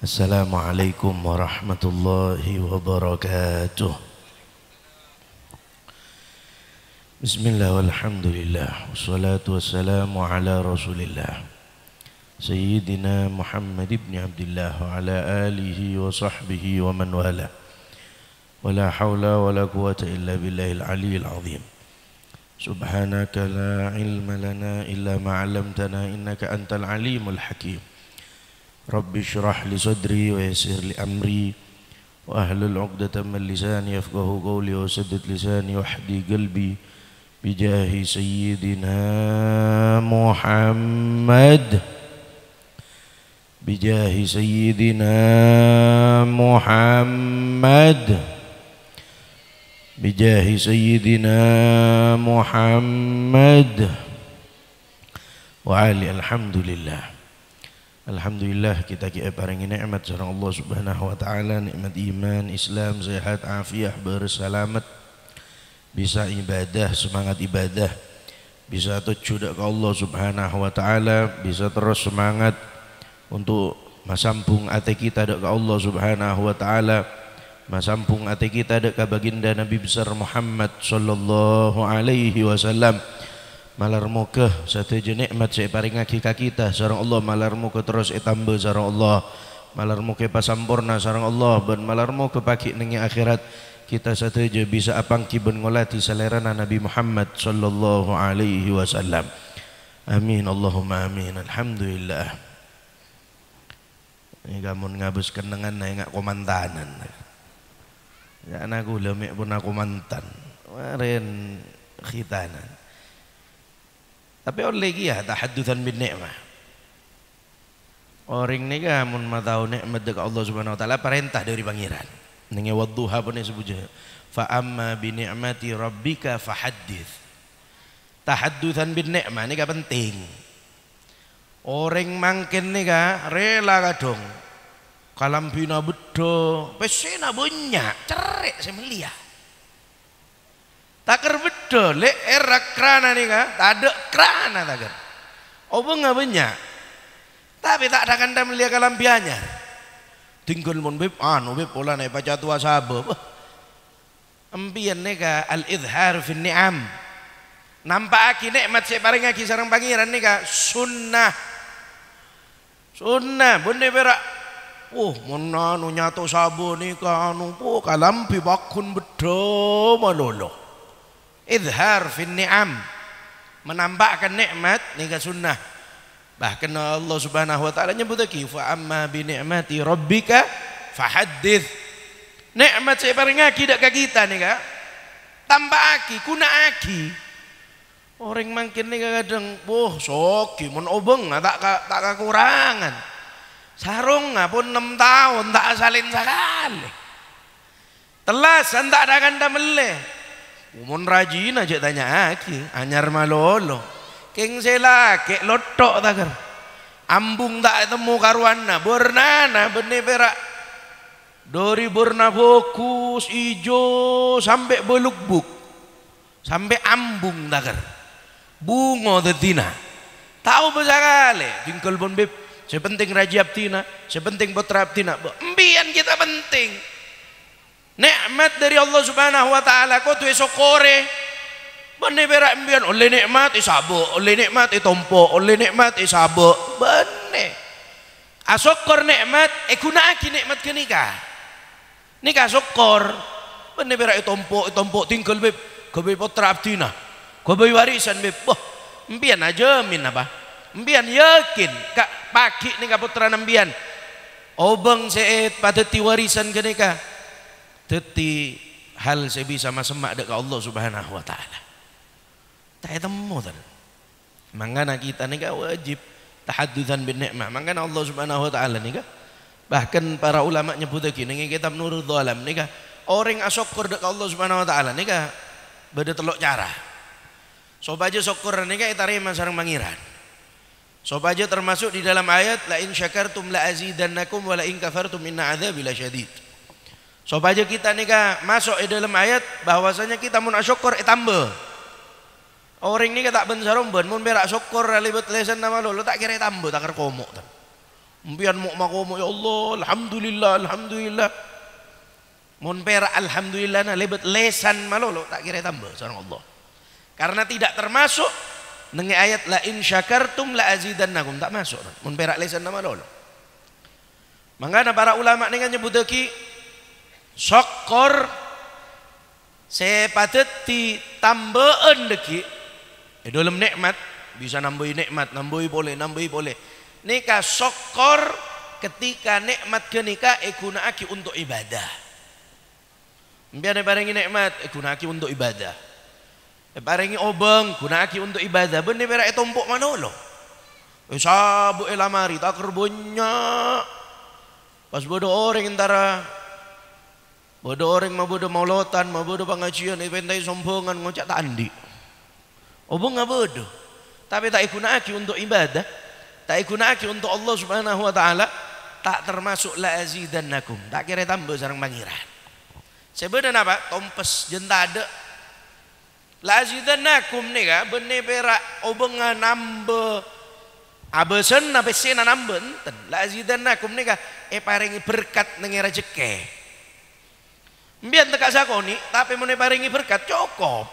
Assalamualaikum warahmatullahi wabarakatuh. Bismillah walhamdulillah wassalatu wassalamu ala rasulillah Sayyidina Muhammad ibn Abdullah wa ala alihi wa sahbihi wa man wala wa la hawla wa la quwata illa billahil aliyyil azim. Subhanaka la ilma lana illa ma 'allamtana innaka antal alimul hakim. Rabbi syrah li sadri wa yassir li amri wa ahlul 'uqdatam min lisani yafqahu qawli wa saddid lisani wahdi qalbi bijahi sayyidina Muhammad bijahi sayyidina Muhammad bijahi sayyidina Muhammad wa ali. Alhamdulillah. Alhamdulillah kita paringi nikmat sareng Allah Subhanahu wa taala, nikmat iman, Islam, sehat, afiah, berselamat, bisa ibadah, semangat ibadah, bisa tuju ke Allah Subhanahu wa taala, bisa terus semangat untuk masampung ate kita ke Allah Subhanahu wa taala, masampung ate kita ke baginda Nabi besar Muhammad sallallahu alaihi wasallam. Malar muka satu je nikmat saya paringaki ka kita sareng Allah, malar muka terus tambah sareng Allah, malar muka pasampurna sareng Allah, ben malar muka paki nengi akhirat kita satu je bisa apang kiben ngolati salerana Nabi Muhammad sallallahu alaihi wasallam. Amin Allahumma amin. Alhamdulillah. Ini kamu ngabus kenangan na ngak komantanan. Ya anaku lemik pun aku mantan. Kemarin khitanan. Tapi oleh dia tahaddusan bin nikmah. Orang ni kan mun matau nikmat dekat Allah Subhanahu wa taala perintah dari pangeran. Ninge wadduha pun disebutnya. Fa amma bi ni'mati rabbika fahaddits. Tahaddusan bin nikmah ni kan penting. Orang mangkin ni kan rela kadong. Kalampina bedo, pesena banyak, cerik semelia. Takar bedo, le erak krana ni kan, tak ada krana takar. Obo nggak banyak, tapi tak ada kanda melia kalampianya. Tinggal mon beb, beb pola naik baca tua sabab. Ampian ni kan al-idhar fin ni'am. Nampak aki nikmat saya paring aki sarang pangeran ni kan sunnah, sunnah. Bunda berak, mana nu nyato sabo ni kan, kalampi bakun bedo malolo. Idhar fin ni'am, menampakkan nikmat ni sunnah. Bahkan Allah Subhanahu wa taala nyebut lagi fa amma bi ni'mati rabbika fahaddits. Nikmat saya paringaki dak ka kita ni ka tambahaki kunaki. Orang mangkin ni kadang soki mun obeng tak kekurangan. Sarung pun 6 tahun tak salin sekali. Telas tak ada kanda meleh. Umon rajin aja tanya aki, anyar malolo. Keng sela kek lotok takar. Ambung tak temu karuana, bernana bene perak. Dari berna fokus ijo sampai beluk-buk. Sampai ambung takar. Bungo tetina. Tahu besakale, jingkol bon beb. Sepenting raja abtina, sepenting putra abtina. Embian kita penting. Nikmat dari Allah Subhanahu wa taala ko tuwe sokore. Bene berak embian oleh nikmat isabo, oleh nikmat itompo, oleh nikmat isabo. Bene. Asokor nikmat gunaki nikmat kenika. Nika sokor. Bene berak itompo tinggal beb, kobe putra abdina. Kobe warisan beb. Embian aja min apa? Embian yakin kak pagi nika putra nambian. Obeng seet pateti warisan kenika. Teti hal saya bisa semak dekat Allah Subhanahu wa taala. Tak temu tan. Mangana kita ni wajib tahaddusan bin nikmah. Mangana Allah Subhanahu wa taala ni bahkan para ulama nyebut lagi ning kitab Nurul Dhalam ni orang asyukur dekat Allah Subhanahu wa taala ni beda telok cara. Sobaja syukur ni tarima sareng mangiran. Sobaja termasuk di dalam ayat la in syakartum la azidannakum wa la in kafartum inna adzabi lasyadid. Sobaja kita ni masuk di dalam ayat bahwasanya kita mun asyukur tambah. Orang ni tak ben sarong ben mun berak syukur libet lesan nama lo tak kira tambah tak komok. Mbian mau makomo ya Allah, alhamdulillah, alhamdulillah. Mun perak alhamdulillah na lebet lesan malolo tak kira tambah sareng Allah. Karena tidak termasuk nenge ayat la in syakartum la azidannakum, tak masuk. Mun perak lesan na malolo. Mangana para ulama ning nyebut iki syukur sepatet ditambahan deki dalam nikmat bisa nambahi nikmat, nambahi boleh. Nika syukur ketika nikmat kenika igunaake untuk ibadah. Mbiar paringi nikmat igunaake untuk ibadah. Paringi obeng gunaake untuk ibadah. Bener berak tompok manolo. Sabu elamari tak kerbonya. Pas bodoh orang antara bodoh orang mau bodoh maulotan, mau bodoh pengajian, pentai sombongan ngocak tandi. Obeng nggak bodoh. Tapi tak igunaake untuk ibadah. Tak igunaake untuk Allah Subhanahu wa taala, tak termasuk la azidannakum. Tak kira tambah sareng pangeran. Sebenarnya apa? Tompes jentade. La azidannakum nika bener perak obengan nambah abesen nabe sena nambah enten. La azidannakum nika paringi berkat nang rezeki. Mbiyen teka sakoni tapi mun paringi berkat cukup.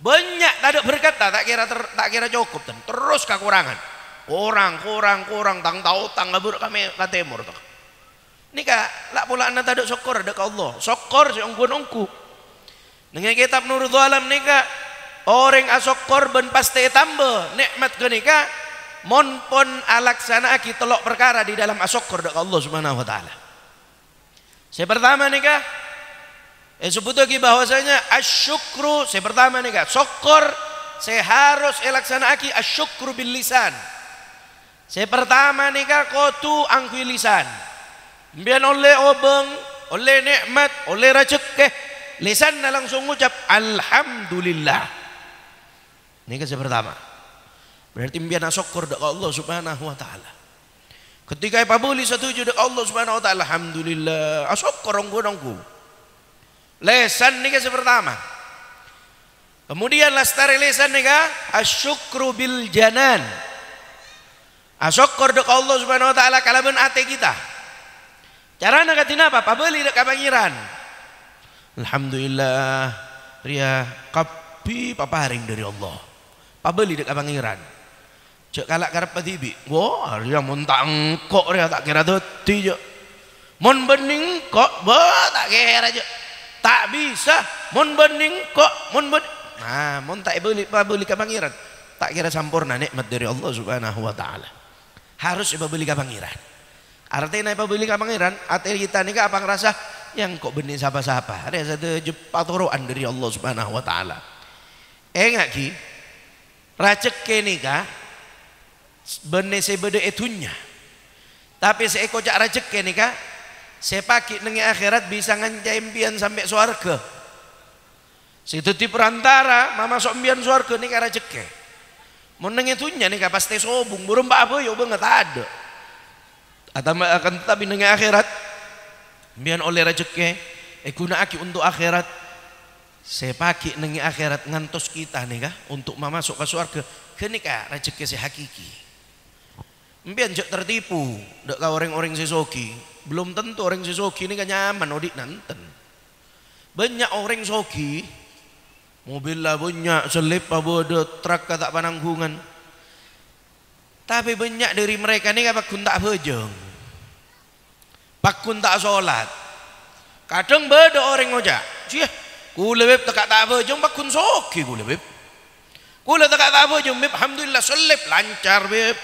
Banyak tak ada berkat tak kira cukup terus kekurangan. Kurang tang tahu tang ngabur kami katemur tuh. Nika lak pula anda tak ada syukur ada ke Allah. Syukur si ongku. Dengan kitab Nurul Alam nika orang asyukur ben pasti tambah nikmat ke nika mon pon alaksana aki telok perkara di dalam asyukur ada ke Allah Subhanahu wa taala. Saya pertama nika sebut lagi bahwasanya asyukru saya pertama nika syukur saya harus elaksana aki asyukru bil lisan. Saya pertama nika kotu angkui lisan. Mbian oleh obeng, oleh nikmat, oleh rezeki, lisan langsung ngucap alhamdulillah. Nika saya pertama. Berarti mbian syukur dak Allah Subhanahu wa taala. Ketika pabuli setuju dak Allah Subhanahu wa taala alhamdulillah, asyukur ongku. Lisan nika saya pertama. Kemudian lastari lisan nika asyukru bil janan. Asyukur dek Allah Subhanahu wa taala kalaban ate kita. Carana katina apa? Pabeli dek pangeran. Alhamdulillah ria kapi paparing dari Allah. Pabeli dek pangeran. Cek kalak karep patibi. Wah, ria mun tak engkok ria tak kira deti je. Mun bening kok tak kira je. Tak bisa mun bening kok nah mun tak pabeli ka pangeran. Tak kira sampurna nikmat dari Allah Subhanahu wa taala. Harus beli ke pangeran. Artinya beli ke pangeran, artinya kita nih apa ngerasa yang kok benih siapa-siapa. Ada satu paturuan dari Allah Subhanahu wa taala. Enggak ki. Rezeki nika benih sebede etunya. Tapi seeko cak rezeki nika sepaki nengi akhirat bisa ngancampian sampai surga. Situ di perantara mama sok mbian surga nika rezeki. Meneng itunya nih pasti sobung burung apa ya banget ada atau akan tetapi dengan akhirat biar oleh rezeki guna aki untuk akhirat saya pakai nengi akhirat ngantos kita nih kah untuk masuk ke surga kenika rezeki si hakiki biar jok tertipu dek orang-orang sesoki belum tentu orang sesoki ini kan nyaman odik nanten banyak orang soki mobil lah banyak, selip bodoh, truk tak pananggungan. Tapi banyak dari mereka ini pakun tak bejeng, pakun tak sholat. Kadang beda orang ngojak, cie, kula beb tak bejeng, pakun soki kula beb. Kula tak bejeng beb, alhamdulillah selip lancar beb.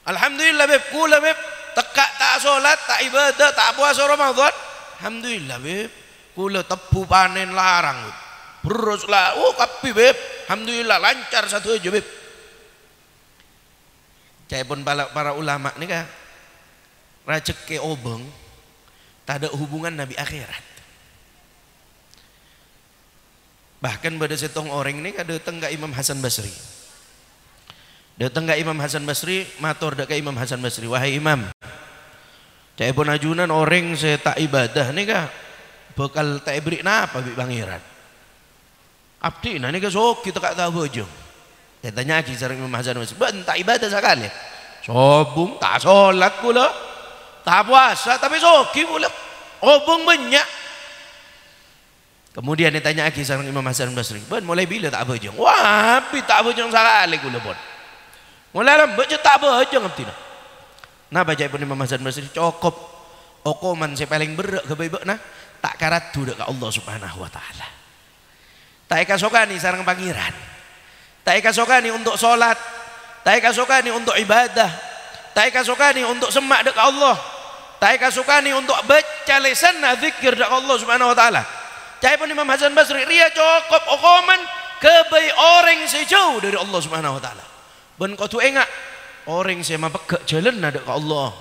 Alhamdulillah beb, kula beb tak sholat, tak ibadah, tak puasa Ramadan. Alhamdulillah beb, kula tepu panen larang beb. Terus lah, kapi beb, alhamdulillah lancar satu aja beb. Cai pun para ulama nih kah, rezeki obeng, tak ada hubungan nabi akhirat. Bahkan pada setong orang ini ada tengga Imam Hasan Basri. Datang ke Imam Hasan Basri, matur ke Imam Hasan Basri, wahai Imam, cai pun ajunan orang saya tak ibadah nih kah, bekal tak beri napa bi pangeran. Abdi nah ini kesok kita tak tahu bojong. Dia tanya lagi sering Imam Hasan Basri, tak ibadah sekali. Sobung tak solat pula, tak puasa tapi soki pula, obong banyak. Kemudian ditanya lagi sareng Imam Hasan Basri, "Ben mulai bila tak bejong?" Wah, api tak bejong sekali kula pun. Mulai lambat je tak bejong abdi nah. Nah baca pun Imam Hasan Basri cukup okoman saya paling berat ke bebek nah tak karatu dek Allah Subhanahu wa taala. Tak kasokani sareng pangeran. Tak kasokani untuk salat, tak kasokani untuk ibadah, tak kasokani untuk semak dek Allah, tak kasokani untuk baca lisan zikir dek Allah Subhanahu wa taala. Cai pun Imam Hasan Basri ria cukup okoman kebai orang sejauh dari Allah Subhanahu wa taala. Ben kau tu engak orang saya mapek jalan ada ke Allah,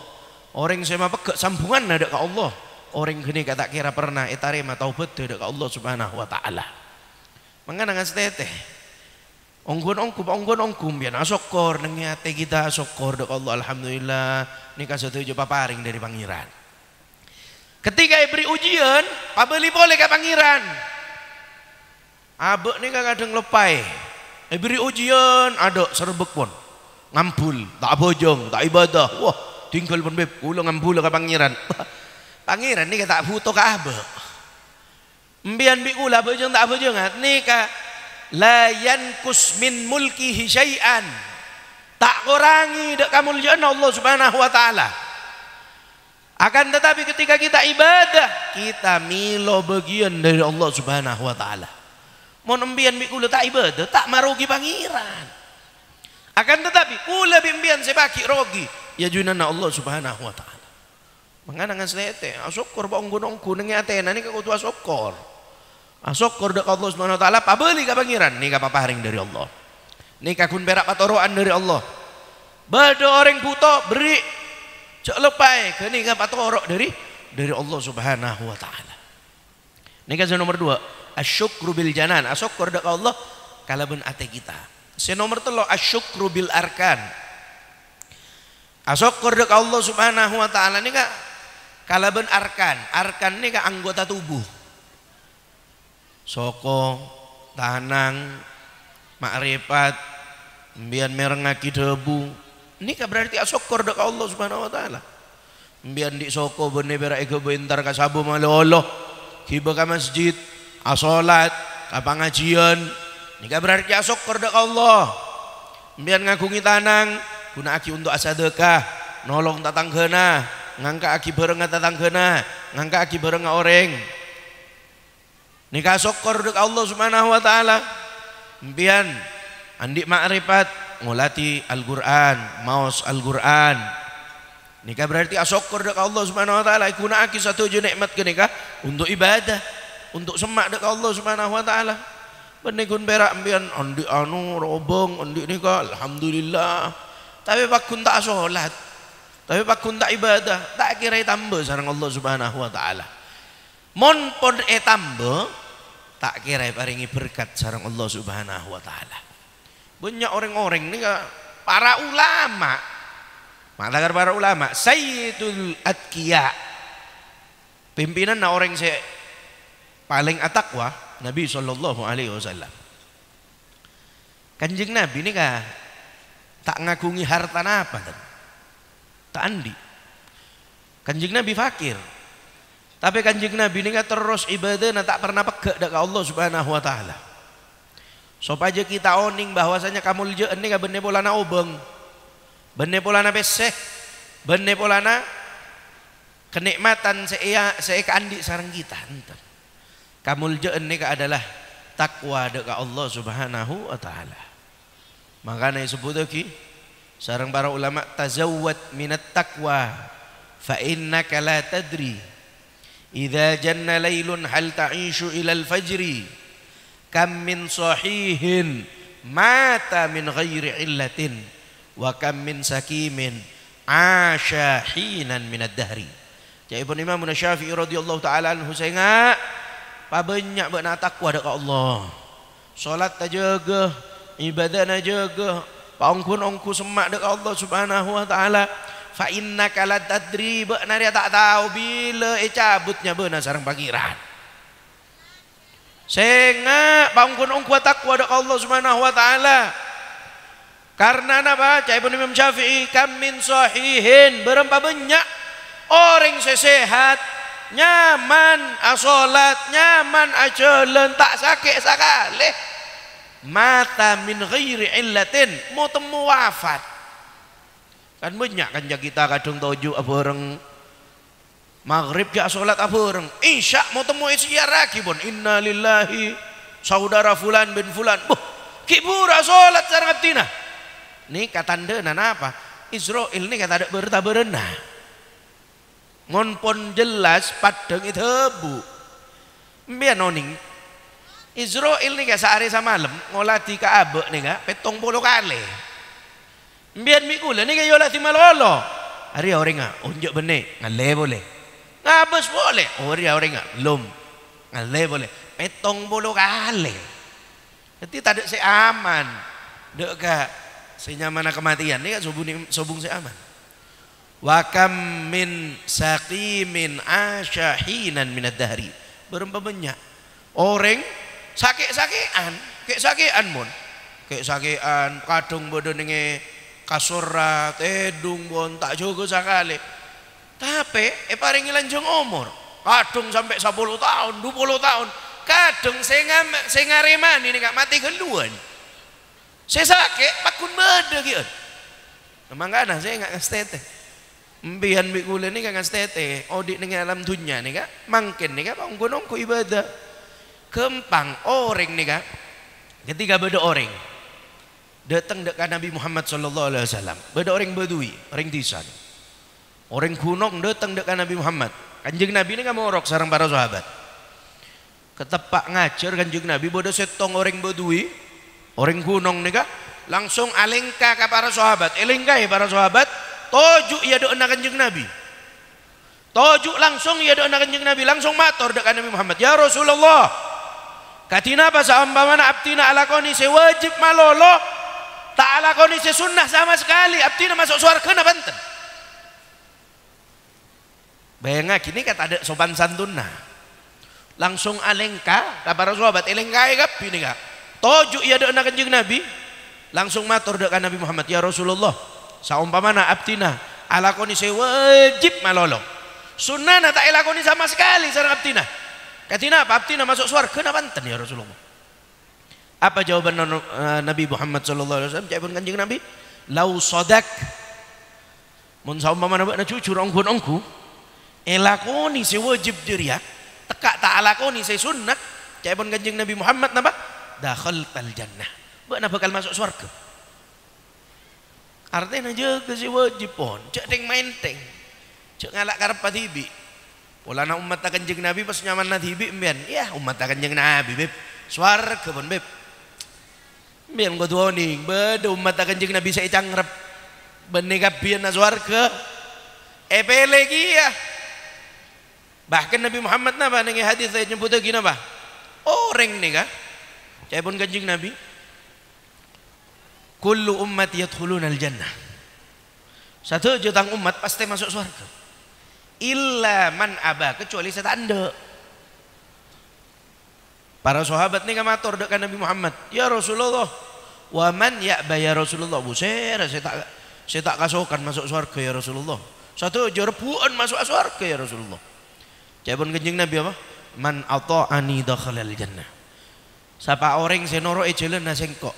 orang saya mapek sambungan ada ke Allah, orang gini kata kira pernah etarima taubat ada ke Allah Subhanahu wa taala. Menganangan setete ongkun biar asokor nengiate kita asokor dek Allah alhamdulillah nikah setuju paparing dari pangeran. Ketika beri ujian, pabeli boleh ke pangeran. Abek ni kadang lepai. Beri ujian, ada serbek pun. Ngampul, tak bojong, tak ibadah. Wah, tinggal pun beb, ulang ngampul ke pangeran. Pangeran ni tak butuh ke abek. Mbian bi kula bojong tak bojong. Ni ka layan kusmin mulkihi syai'an. Tak kurangi dek kamuliaan Allah Subhanahu wa taala. Akan tetapi ketika kita ibadah, kita milo bagian dari Allah Subhanahu wa taala. Mon embian bi kula tak ibadah, tak marugi pangeran. Akan tetapi kula bimbian sebaki rogi, ya junana Allah Subhanahu wa taala. Menganangan selete, asokor ba onggon-ongku nengi atena ni ka kudu asokor. Asokor dak Allah Subhanahu wa taala pabeli ka pangeran, ni ka paparing dari Allah. Ni ka kun berak patoroan dari Allah. Bado orang buta beri cak lepai ke ni kan patorok dari Allah Subhanahu wa taala. Ini kan nomor 2, asyukru bil janan, asyukur dak Allah kalaben ate kita. Nomor 3 asyukru bil arkan. Asyukur dak Allah Subhanahu wa taala ni kan kalaben arkan. Arkan ni kan anggota tubuh. Soko, tanang, makrifat, mbian merengaki debu. Ini kan berarti asyukur dak Allah Subhanahu wa taala. Mbian di soko bene berak ke bentar ka sabu malolo, kiba ka masjid, asolat, ka pengajian. Ini kan berarti asyukur dak Allah. Mbian ngagungi tanang, guna aki untuk asadekah, nolong tatanggana, ngangka aki bareng tatanggana, ngangka aki bareng orang. Ini kan asyukur dak Allah Subhanahu wa taala. Mbian andi makrifat ngolati Al-Quran, maos Al-Quran. Nikah berarti asyukur dak Allah Subhanahu wa taala. Kuna aki satu je nikmat ke nikah untuk ibadah, untuk semak dak Allah Subhanahu wa taala. Benikun berak mbian andi anu robong andi nikah alhamdulillah. Tapi pakun tak salat, tapi pakun tak ibadah, tak kira tambah sareng Allah Subhanahu wa taala. Mon pon tambah tak kira paringi berkat sareng Allah Subhanahu wa taala. Banyak orang-orang ini para ulama, matakan para ulama, Sayyidul Atqiya, pimpinan orang yang paling atakwa, Nabi Sallallahu Alaihi Wasallam. Kanjeng Nabi ini tak ngagungi harta apa, tak andi. Kanjeng Nabi fakir, tapi kanjeng Nabi ini terus ibadah, tak pernah pegak dak Allah Subhanahu Wa Taala. Supaya kita oning bahwasanya kamu lihat ini bener polana obeng, bener polana beseh, bener polana kenikmatan saya kandi sarang kita. Kamu lihat ini adalah takwa dekat Allah Subhanahu wa taala. Makanya disebut lagi sarang para ulama tazawwad minat taqwa fa innaka la tadri idza janna lailun hal ta'ishu ila al-fajri kam min sahihin mata min ghairi illatin wa kam min sakimin asha hinan min ad-dahri. Jadi pun Imam Syafi'i radhiyallahu taala anhu saya pabanyak benak takwa dekat Allah. Salat ta jaga, ibadah na jaga, paongkun-ongku semak dekat Allah Subhanahu wa taala. Fa innaka la tadri benar dia tak tahu bila cabutnya benar sareng pangeran. Sehingga bangun ongku takwa dak Allah Subhanahu wa taala. Karena apa? Cai pun Imam Syafi'i, kam min sahihin, berapa banyak orang sehat, nyaman asolat, nyaman ajalan, tak sakit sekali, mata min ghairi illatin, mau temu wafat. Kan banyak kan kita kadang toju apa orang maghrib ya asolat apa orang isya mau temu isya lagi pun inna lillahi saudara fulan bin fulan, kibura asolat sarang abdina. Ini katanda nana apa? Israel ini kata ada berita berenah. Ngonpon jelas padang itu bu. Biar noning. Israel ini kata sehari semalam ngolati ke abek nih kak petong puluh kali. Biar mikula nih kayak yolati malolo. Hari orang nggak unjuk benih ngale boleh. Ngabes boleh. Hari orang nggak belum ngale boleh. Petong puluh kali. Jadi tak ada seaman. Dek kak. Senyamana kematian ini kan sobung seaman. Wa kam min saqimin asyahinan minad dahri, berapa banyak orang sakit-sakitan mon kayak sakitan kadung bodoh nenge kasurra tedung bon tak jogo sakali tapi paling lanjung umur kadung sampai 10 tahun 20 tahun kadung sengareman ini gak mati keluan. Saya sakit, pakun beda gitu. Memang gak ada, saya gak ngasih mbian bikula ni kan ngasih audit dengan alam dunia ni kan, mungkin ni kan, ongko ibadah. Kempang orang ni kan, ketika beda orang datang dekat Nabi Muhammad sallallahu alaihi wasallam, beda orang Badui, orang Tisan, orang Gunung datang dekat Nabi Muhammad. Kanjeng Nabi ni kan morok sarang para sahabat. Ketepak ngajar kanjeng Nabi, bodoh setong orang Badui. Orang gunung nih kak langsung alengka ke para sahabat, elengkai para sahabat, tojuk ia doa kanjeng Nabi, tojuk langsung ia doa kanjeng Nabi, langsung matur dekat Nabi Muhammad, ya Rasulullah, katina apa seumpamana abtina alakoni sewajib malolo, tak alakoni sesunnah sama sekali, abtina masuk surga na banten. Bayangkan kini kata ada sopan santuna, langsung alengka ke para sahabat, elengkai kap ini kak. Tojuk ia doa kanjeng Nabi, langsung matur dekat Nabi Muhammad, ya Rasulullah, saumpamana abtina alakoni saya wajib malolo, sunnah tak elakoni sama sekali sareng abtina. Katina apa abtina masuk surga na banten ya Rasulullah. Apa jawaban Nabi Muhammad sallallahu alaihi wasallam? Jawaban kanjeng Nabi, lau sodak, mun saumpamana bakna cucur ongkun-ongku, elakoni saya wajib jeria, tekak tak alakoni saya sunnah. Jawaban kanjeng Nabi Muhammad napa? Dakhaltal jannah, bakna bakal masuk surga. Artinya jaga si wajib pun, cek deng mainteng, cek ngalak karep patibi. Pola na umat kanjeng Nabi pas nyaman na tibi mbian, ya umat kanjeng Nabi beb, surga pun beb. Mbian ko tuoning, beda umat kanjeng Nabi saya cangrep, benih kapian na surga. Lagi ya. Bahkan Nabi Muhammad napa nengi hadis saya nyebut lagi napa? Orang nih kah? Caipun kanjeng Nabi, kullu ummati yadkhuluna al-jannah. Satu jutang umat pasti masuk surga. Illa man aba, kecuali setan ande. Para sahabat ni kamatur dekat Nabi Muhammad, ya Rasulullah, wa man ya'ba ya Rasulullah. Buser, saya tak kasukan masuk surga ya Rasulullah. Satu jerpuan masuk surga ya Rasulullah. Caipun kanjeng Nabi apa? Man ata'ani dakhalal jannah. Sapa orang senoro jalan na sengkok,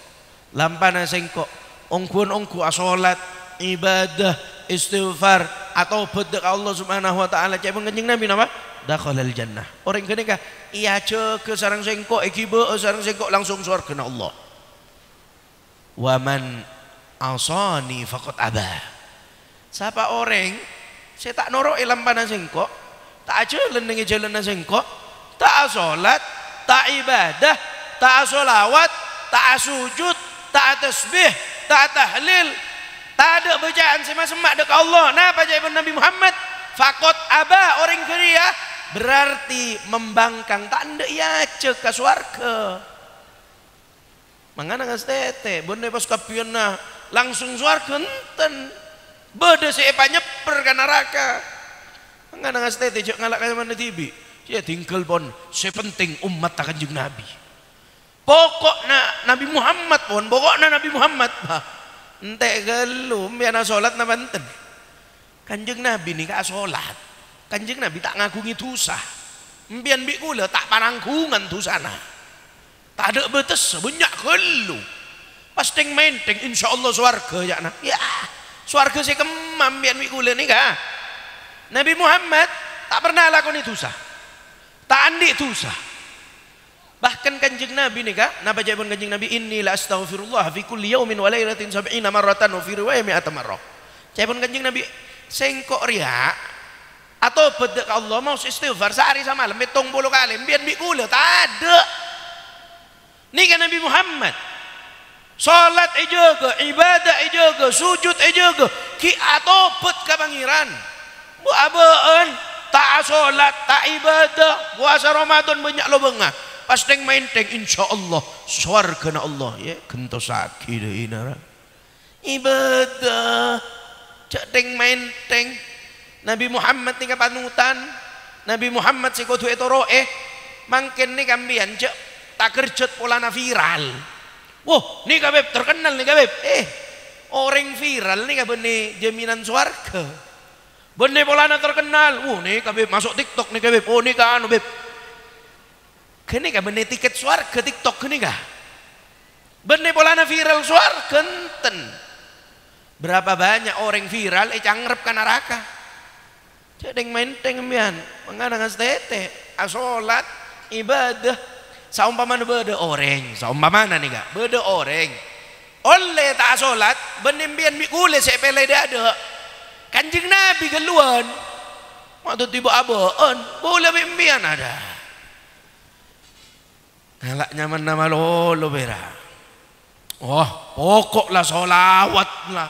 lampa na sengkok, ongku asolat, ibadah, istighfar atau bedek Allah Subhanahu wa taala. Cai kanjeng Nabi napa? Dakhalal jannah. Orang kene ka iya ke sarang sengkok iki be sarang sengkok langsung surga na Allah. Wa man asani faqad aba. Sapa orang saya tak noro lampa na sengkok, tak jalan ning jalan na sengkok, tak salat, tak ibadah, tak solawat, tak sujud, tak tasbih, tak tahlil, tak ada bacaan semak-semak dekat Allah. Nah, apa jawaban Nabi Muhammad? Fakot aba orang keria berarti membangkang, tak anda ya cek ke surga. Mangana ngastete, bonne pas kapiana langsung surga enten. Beda sepa nyeper ke neraka. Mangana ngastete cek ngalak ka mana tibi. Ya tinggal pon sepenting umat kanjeng Nabi. Pokoknya Nabi Muhammad pun, pokoknya Nabi Muhammad Entek gelu mbiyen salat napa enten. Kanjeng Nabi nika salat. Kanjeng Nabi tak ngagungi dosa. Mbiyen mbik kula tak pananggungan dosana. Tak ada betes banyak gelu. Pas teng menteng insyaallah swarga ya nak. Ya, swarga sing kemam mbiyen mbik kula nika. Nabi Muhammad tak pernah lakoni dosa. Tak andik dosa. Bahkan kanjeng Nabi nika napa jawabun kanjeng Nabi inni la astaghfirullah fi kulli yaumin wa lailatin 70 marratan wa fi riwayah 100 marrah. Jawabun kanjeng Nabi sengkok riya atau bedek Allah mau istighfar sehari sama malam 70 kali mbiyen mbik kula tak ada. Nika Nabi Muhammad salat ejaga, ibadah ejaga, sujud ejaga, ki atopet ka pangeran. Bu abeen tak salat, tak ibadah, puasa Ramadan banyak lo bengah. Pas teng menteng insyaallah swargana Allah ya gentos sakit deui nara. Ibadah cek teng menteng Nabi Muhammad nika panutan. Nabi Muhammad si kudu etoroe mangken nika mbiyen cek tak kerjet polana viral. Wah, nika beb terkenal nika beb. Orang viral nika benih jaminan swarga. Benih polana terkenal. Wah, nika beb masuk TikTok nika beb. Oh nika anu beb. Kene ka benih tiket swarga TikTok kene ka. Benih polana viral swarga enten. Berapa banyak orang viral cangrep ka neraka. Cedeng menteng mbian mangana ngastete salat ibadah saumpamana beude oreng saumpamana nih ka beude oreng oleh tak salat benih mbian mi kule sepele ada kanjeng Nabi geluan waktu tiba abeun boleh mbian ada ngalak nyaman nama lolo bera. Oh, pokoklah solawat lah.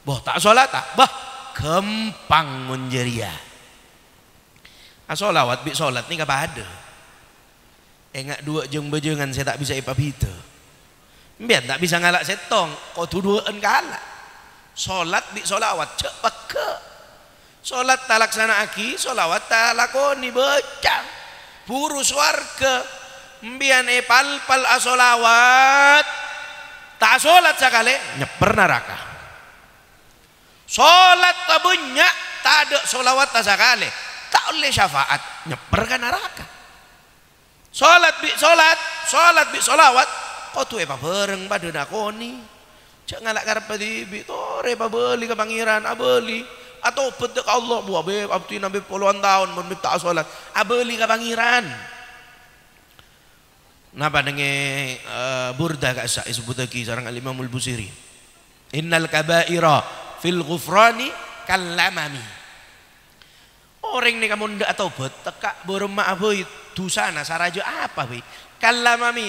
Boh tak solat tak? Bah, gempang menjeria. Solawat bi solat ni apa ada? Engak dua jeng bejengan saya tak bisa ipapita. Biar tak bisa ngalak setong. Kau tuduhan kalak. Solat bi solawat cek peke. Solat tak laksana aki, solawat tak lakoni becang. Buru swarga. Mbian pal asolawat tak solat sekali nyeper neraka. Solat tak banyak tak ada solawat tak sekali tak oleh syafaat nyeper ke neraka. Solat bi solawat kau tuh apa bareng pada dakoni cak ngalak karep padibi tore apa beli ke pangeran abeli atau bedek Allah buah beb abdi nabi puluhan tahun menbib tak solat abeli ke pangeran. Napa dengan burda kak sa disebut lagi sareng Al Imamul Busiri. Innal kabaira fil ghufrani kallamami. Orang ni kamu ndak taubat tekak borong maaf boy dosana saraja apa boy kallamami.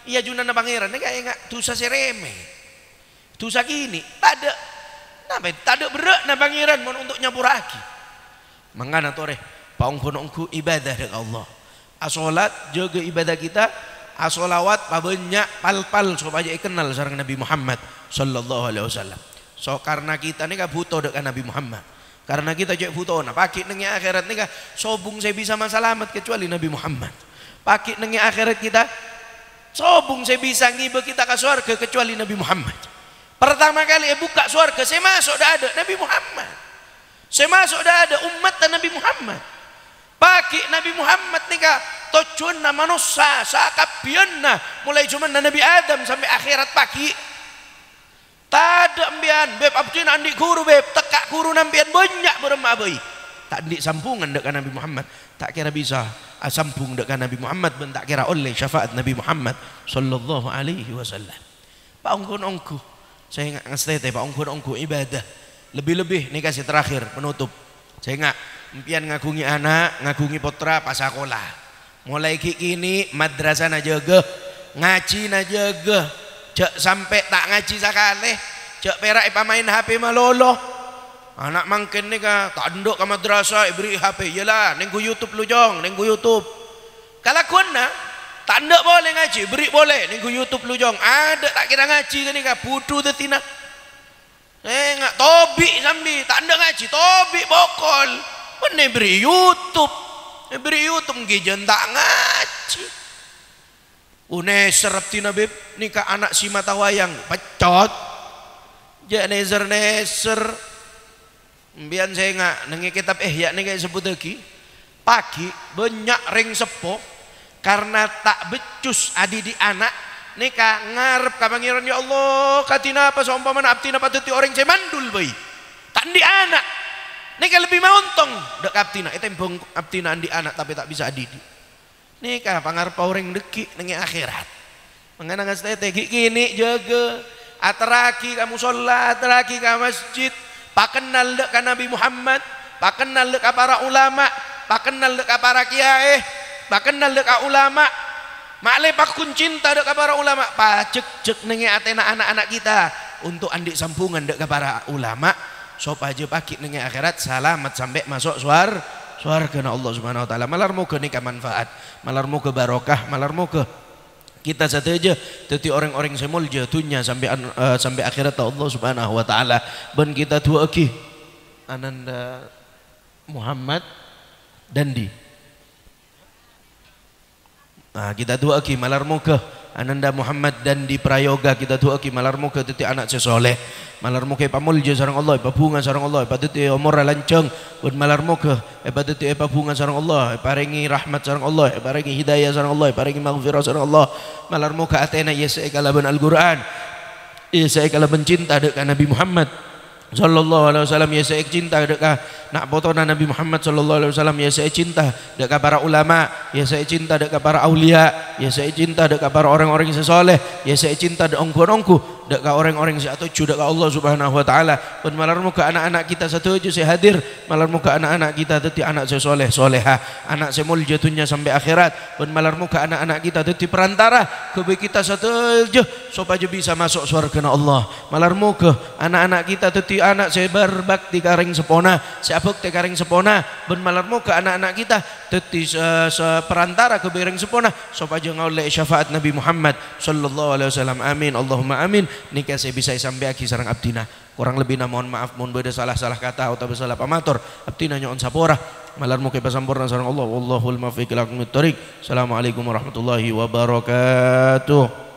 Iya junana pangeran ni kayak enggak dosa sereme. Dosa kini tak ada napa tak ada berat na pangeran mon untuk nyapuraki. Mangana tore paungku ibadah dengan Allah. Asolat jaga ibadah kita. Asolawat banyak pal-pal supaya kenal sareng Nabi Muhammad sallallahu alaihi wasallam. So karena kita ni butuh dengan Nabi Muhammad. Karena kita cek butuh nah pakit nengi akhirat ni sobung saya bisa selamat kecuali Nabi Muhammad. Pakit nengi akhirat kita sobung saya bisa ngibe kita ke surga kecuali Nabi Muhammad. Pertama kali buka surga saya masuk dah ada Nabi Muhammad. Saya masuk dah ada umat Nabi Muhammad. Pakit Nabi Muhammad ni tujuan manusia sakabianna mulai cuman Nabi Adam sampai akhirat pagi tak ada mbian beb abdi andi guru beb tekak guru nambian banyak berema boy tak dik sampungan dengan Nabi Muhammad tak kira bisa sampung dengan Nabi Muhammad ben tak kira oleh syafaat Nabi Muhammad sallallahu alaihi wasallam. Pak ongku saya enggak ngestete pak ongku ibadah lebih-lebih nih kasih terakhir penutup saya enggak impian ngagungi anak ngagungi putra pas sekolah. Mulai kini madrasah na jaga, ngaji na jaga, cek sampai tak ngaji sakale, cek perak pamain HP malolo. Anak mangken ni tak nduk ke madrasah beri HP, yalah nengku YouTube lu jong, nengku YouTube. Kalau kuna tak nduk boleh ngaji, beri boleh nengku YouTube lu jong. Ada tak kira ngaji kan ni putu tetina. Enggak tobi sambil tak nduk ngaji, tobi bokol. Mana beri YouTube. Beri YouTube gijan tak ngaji. Une serap tina beb nikah anak si mata wayang pecot Jak neser mbian saya nggak nengi kitab Ihya nih kayak sebut lagi pagi banyak ring sepo karena tak becus adi di anak nika ngarep ka pangeran ya Allah katina apa saumpama abdi napa teuti orang cemandul bayi tak di anak nika lebih mauntong dek abdina itu embong abdina di anak tapi tak bisa adidi nika pangarep orang deki nengi akhirat mengana ngastetegi kini jaga atraki kamu sholat atraki ka masjid pakenal dek ka Nabi Muhammad pakenal dek ka para ulama pakenal dek ka para kiai pakenal dek ka ulama maklem pakun cinta dek ka para ulama pacek-cek nengi atena anak-anak kita untuk andik sampungan dek ka para ulama supaya pagi nengi akhirat selamat sampai masuk surga Allah Subhanahu wa taala. Malar moga nika manfaat, malar moga barokah, malar moga kita saja jadi orang-orang semul jatuhnya sampai akhirat Allah Subhanahu wa taala. Ben kita dua lagi Ananda Muhammad Dandi. Nah, kita dua lagi malar moga Ananda Muhammad Dandi Prayoga kita dua lagi malar moga jadi anak sesoleh. Malar moga pamulja sareng Allah, pabunga sareng Allah, padete umur lanceng, bun malar moga padete pabunga sareng Allah, paringi rahmat sareng Allah, paringi hidayah sareng Allah, paringi maghfirah sareng Allah. Malar moga atena yesa kalaban Al-Qur'an. Yesa kalaban cinta dek Nabi Muhammad sallallahu alaihi wasallam, ya saya cinta dekat nak potona Nabi Muhammad sallallahu alaihi wasallam, ya saya cinta dekat para ulama, ya saya cinta dekat para aulia, ya saya cinta dekat para orang-orang yang soleh, ya saya cinta dekat ongko-ongko dekat orang-orang yang atuju dekat Allah Subhanahu wa taala. Dan malar muka anak-anak kita satu aja saya hadir, malar muka anak-anak kita teti anak saya soleh soleha, anak saya mul jatuhnya sampai akhirat. Dan malar muka anak-anak kita teti perantara kebe kita satu aja supaya bisa masuk surga Allah. Malar muka anak-anak kita teti anak saya berbakti karing sepona, saya bakti karing sepona, ben malar muka anak-anak kita teti seperantara ke bereng sepona supaya ngoleh syafaat Nabi Muhammad sallallahu alaihi wasallam. Amin Allahumma amin. Nikah saya bisa sampai aki sarang abdina. Kurang lebih mohon maaf mohon beda salah-salah kata atau salah pamatur. Abdina nyon sapora. Malar muka pasampurna sarang Allah. Wallahul muwaffiq ila aqwamit thoriq. Assalamualaikum warahmatullahi wabarakatuh.